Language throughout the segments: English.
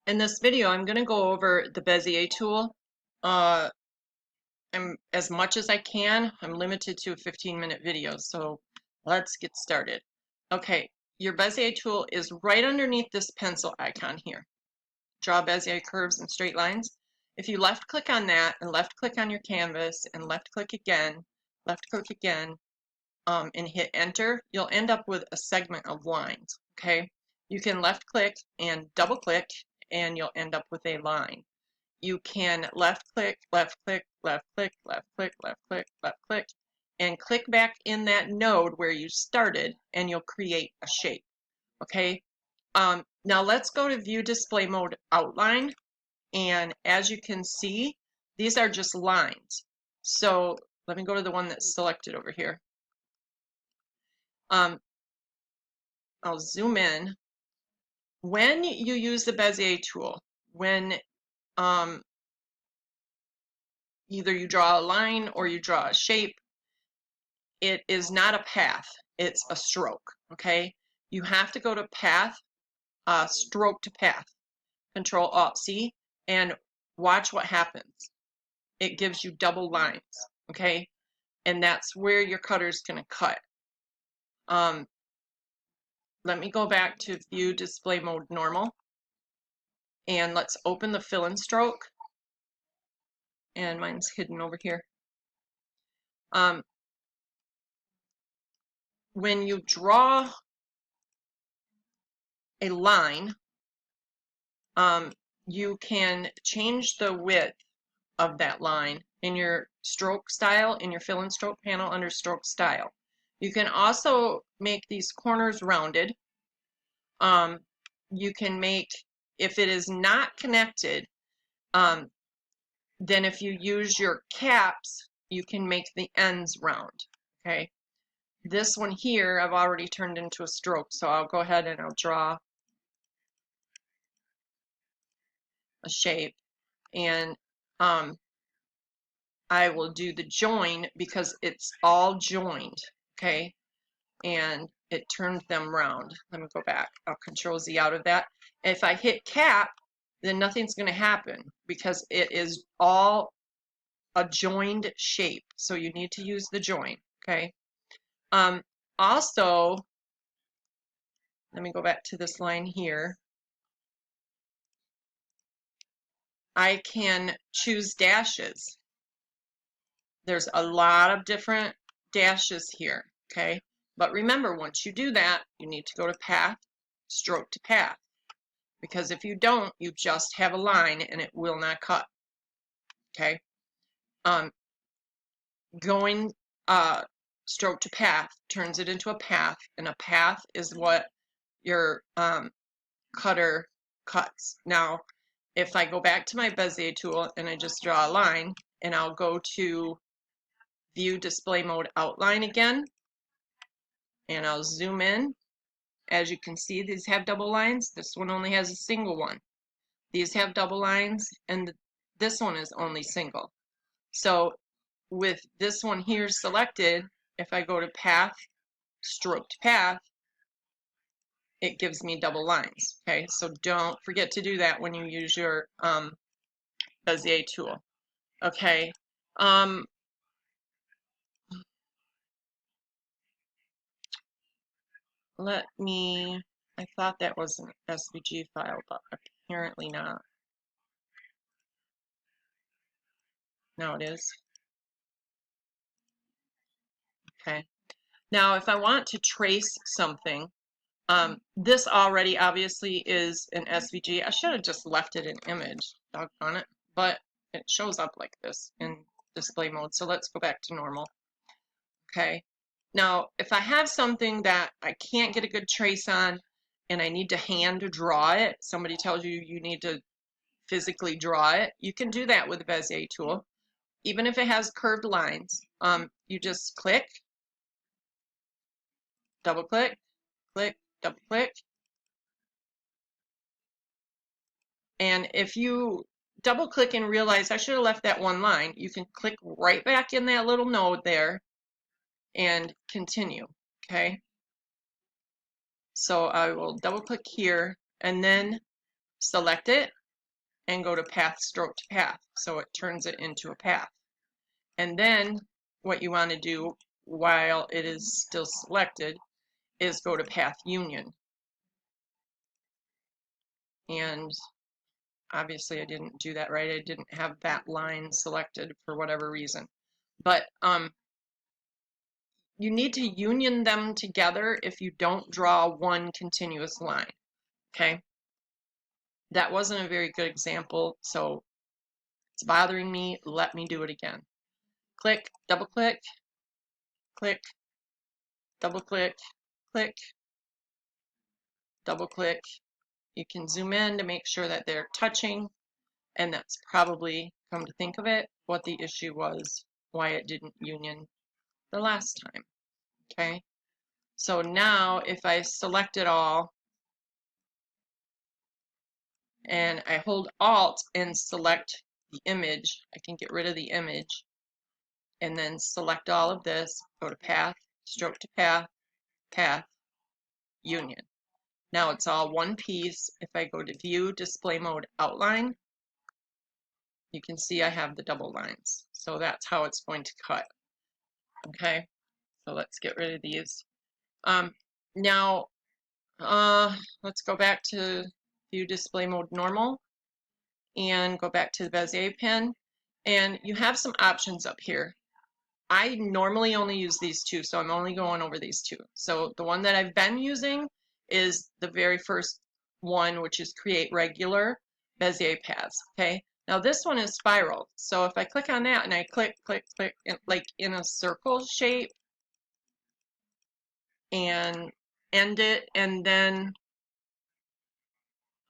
In this video, I'm going to go over the Bezier tool. I'm as much as I can. I'm limited to a 15-minute video, so let's get started. Okay, your Bezier tool is right underneath this pencil icon here. Draw Bezier curves and straight lines. If you left-click on that and left-click on your canvas and left-click again, and hit enter, you'll end up with a segment of lines. Okay, you can left-click and double-click, and you'll end up with a line. You can left-click, left-click, left-click, left-click, left-click, left-click, and click back in that node where you started, and you'll create a shape. Okay. Now let's go to View Display Mode Outline, and as you can see, these are just lines. So let me go to the one that's selected over here. I'll zoom in. When you use the Bezier tool, when either you draw a line or you draw a shape, it is not a path, it's a stroke. Okay, you have to go to path, stroke to path, Control Alt C, and watch what happens. It gives you double lines. Okay, and that's where your cutter is going to cut. Let me go back to View Display Mode Normal, and let's open the fill and stroke. And mine's hidden over here. When you draw a line, you can change the width of that line in your stroke style, in your fill and stroke panel under stroke style. You can also make these corners rounded. You can make, if it is not connected, then if you use your caps, you can make the ends round. Okay. This one here, I've already turned into a stroke, so I'll go ahead and I'll draw a shape, and I will do the join because it's all joined, okay, and it turned them round. Let me go back. I'll Control Z out of that. If I hit cap, then nothing's going to happen because it is all a joined shape, so you need to use the join. Okay. Also, let me go back to this line here. I can choose dashes. There's a lot of different dashes here, okay? But remember, once you do that, you need to go to path, stroke to path. Because if you don't, you just have a line and it will not cut, okay? Going stroke to path turns it into a path, and a path is what your cutter cuts. Now, if I go back to my Bezier tool and I just draw a line, and I'll go to View Display Mode Outline again, and I'll zoom in. As you can see, these have double lines. This one only has a single one. These have double lines, and this one is only single. So with this one here selected, if I go to path, stroke to path, it gives me double lines. Okay, so don't forget to do that when you use your Bezier tool. Okay. Let me, I thought that was an SVG file, but apparently not. Now it is. Okay. Now, if I want to trace something, this already obviously is an SVG. I should have just left it in image, doggone it, but it shows up like this in display mode. So let's go back to normal. Okay. Now, if I have something that I can't get a good trace on and I need to hand draw it, somebody tells you you need to physically draw it, you can do that with the Bezier tool. Even if it has curved lines, you just click, double click, click, double click. And if you double click and realize I should have left that one line, you can click right back in that little node there and continue. Okay. So I will double click here and then select it and go to path, stroke to path. So it turns it into a path. And then what you want to do while it is still selected is go to path union. And obviously I didn't do that right. I didn't have that line selected for whatever reason. But you need to union them together if you don't draw one continuous line. Okay? That wasn't a very good example, so it's bothering me. Let me do it again. Click, double click, click, double click, click, double click. You can zoom in to make sure that they're touching, and that's probably, come to think of it, what the issue was, why it didn't union the last time. Okay, so now if I select it all and I hold Alt and select the image, I can get rid of the image and then select all of this, go to path, stroke to path, path, union. Now it's all one piece. If I go to view, display mode, outline, you can see I have the double lines. So that's how it's going to cut. Okay, so let's get rid of these. Now, let's go back to view, display mode, normal, and go back to the Bezier pen. And you have some options up here. I normally only use these two, so I'm only going over these two. So the one that I've been using is the very first one, which is create regular Bezier paths. Okay, now this one is spiral. So if I click on that and I click, click, click, like in a circle shape and end it, and then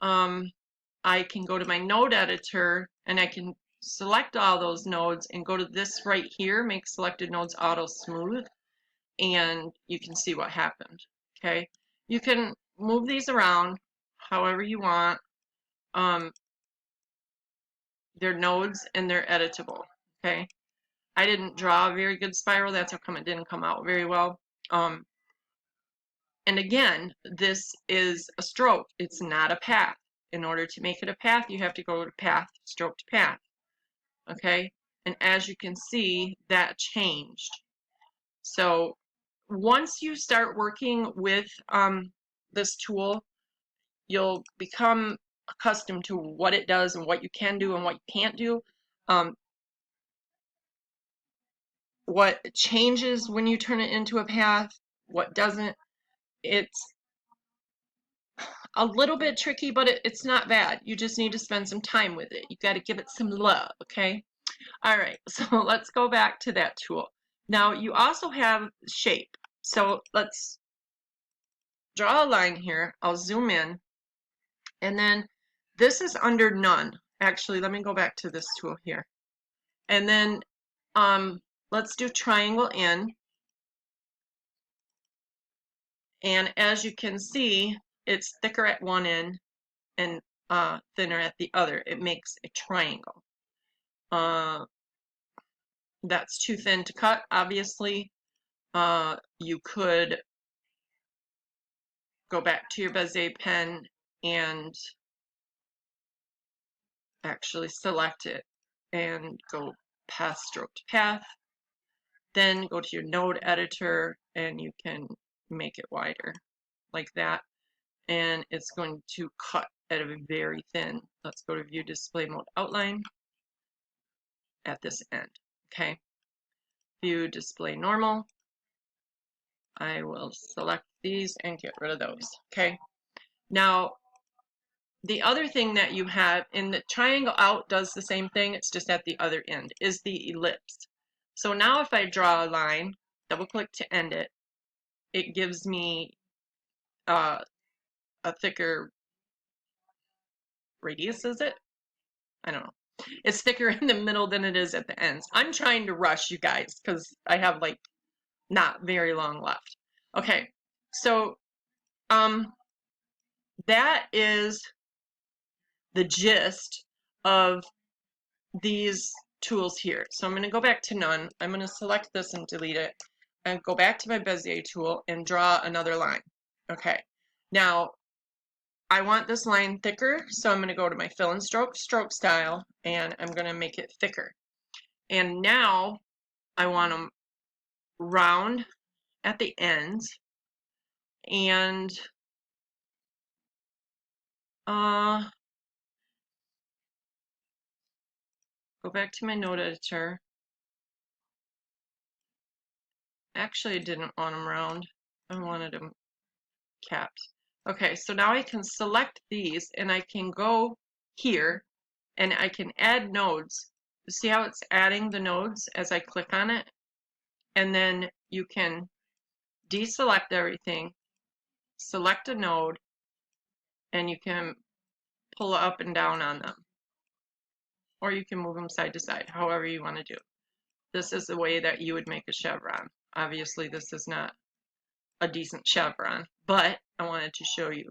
I can go to my node editor and I can select all those nodes and go to this right here, make selected nodes auto smooth, and you can see what happened. Okay, you can move these around however you want. They're nodes and they're editable. Okay, I didn't draw a very good spiral, that's how come it didn't come out very well. And again, this is a stroke, it's not a path. In order to make it a path, you have to go to path, stroke to path. Okay, and as you can see, that changed. So once you start working with this tool, you'll become accustomed to what it does and what you can do and what you can't do. What changes when you turn it into a path, what doesn't. It's a little bit tricky, but it's not bad. You just need to spend some time with it. You got to give it some love, okay? All right, so let's go back to that tool. Now you also have shape. So let's draw a line here. I'll zoom in, and then this is under none. Actually, let me go back to this tool here. And then let's do triangle in. And as you can see, it's thicker at one end and thinner at the other. It makes a triangle. That's too thin to cut, obviously. You could go back to your Bezier pen and actually select it and go path, stroke to path. Then go to your node editor and you can make it wider like that. And it's going to cut at a very thin. Let's go to view, display mode, outline at this end. Okay, view, display, normal. I will select these and get rid of those. Okay, now the other thing that you have in the triangle out does the same thing, it's just at the other end, is the ellipse. So now if I draw a line, double click to end it, it gives me a thicker radius, is it? I don't know. It's thicker in the middle than it is at the ends. I'm trying to rush you guys because I have like not very long left. Okay, so that is the gist of these tools here. So I'm going to go back to none. I'm going to select this and delete it and go back to my Bezier tool and draw another line. Okay, now I want this line thicker, so I'm going to go to my fill and stroke, stroke style, and I'm going to make it thicker. And now I want them round at the ends, and go back to my note editor. Actually, I didn't want them round. I wanted them capped. Okay, so now I can select these, and I can go here, and I can add nodes. See how it's adding the nodes as I click on it? And then you can deselect everything, select a node, and you can pull up and down on them. Or you can move them side to side, however you want to do. This is the way that you would make a chevron. Obviously, this is not a decent chevron, but I wanted to show you.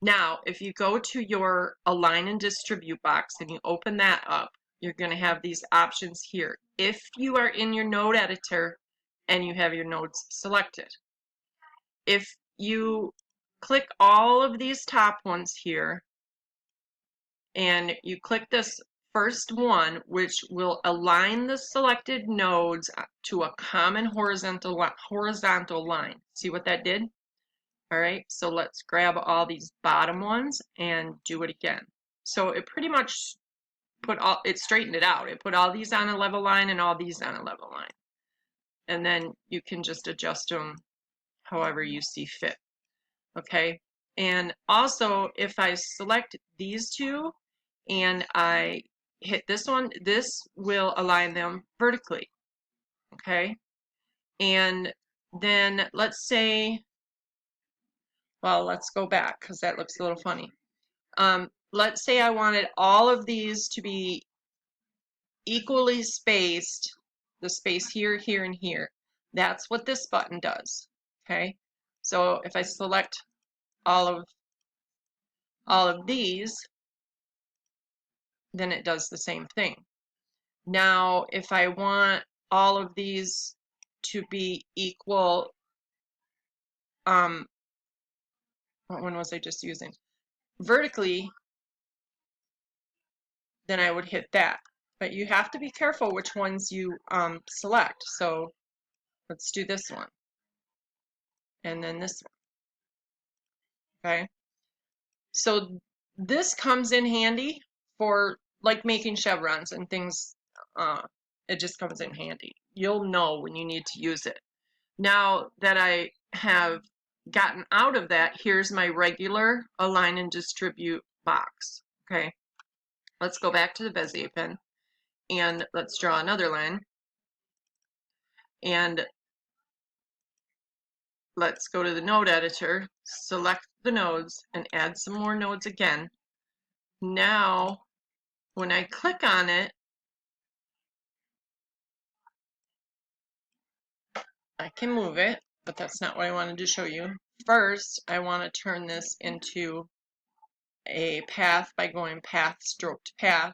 Now, if you go to your Align and Distribute box and you open that up, you're going to have these options here. If you are in your node editor and you have your nodes selected. If you click all of these top ones here and you click this first one, which will align the selected nodes to a common horizontal line. See what that did? All right, so let's grab all these bottom ones and do it again. So it pretty much it straightened it out. It put all these on a level line and all these on a level line. And then you can just adjust them however you see fit. Okay, and also if I select these two and I hit this one, this will align them vertically. Okay, and then let's say, well, let's go back because that looks a little funny. Let's say I wanted all of these to be equally spaced, the space here, here, and here. That's what this button does. Okay, so if I select all of these, then it does the same thing. Now, if I want all of these to be equal, what one was I just using? Vertically, then I would hit that. But you have to be careful which ones you select. So let's do this one. And then this one. Okay. So this comes in handy for like making chevrons and things. It just comes in handy. You'll know when you need to use it. Now that I have gotten out of that, here's my regular Align and Distribute box. Okay, let's go back to the Bezier pen and let's draw another line. And let's go to the node editor, select the nodes, and add some more nodes again. Now, when I click on it, I can move it, but that's not what I wanted to show you. First, I want to turn this into a path by going path, stroke to path.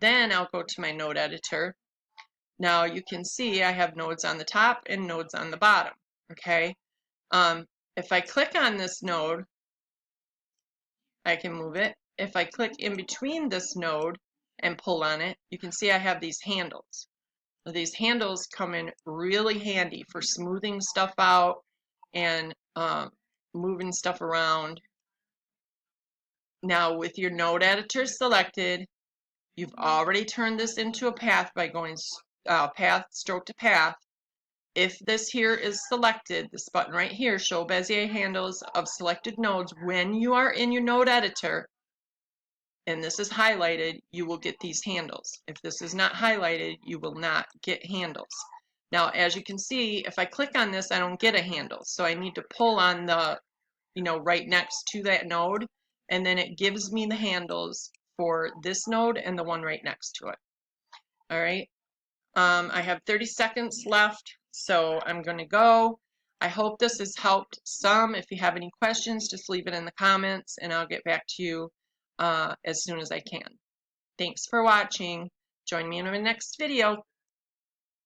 Then I'll go to my node editor. Now you can see I have nodes on the top and nodes on the bottom. Okay. If I click on this node, I can move it. If I click in between this node and pull on it, you can see I have these handles. These handles come in really handy for smoothing stuff out and moving stuff around. Now with your node editor selected, you've already turned this into a path by going path, stroke to path. If this here is selected, this button right here, show Bezier handles of selected nodes, when you are in your node editor, and this is highlighted, you will get these handles. If this is not highlighted, you will not get handles. Now, as you can see, if I click on this, I don't get a handle. So I need to pull on the, right next to that node, and then it gives me the handles for this node and the one right next to it. All right. I have 30 seconds left, so I'm going to go. I hope this has helped some. If you have any questions, just leave it in the comments, and I'll get back to you as soon as I can. Thanks for watching. Join me in my next video.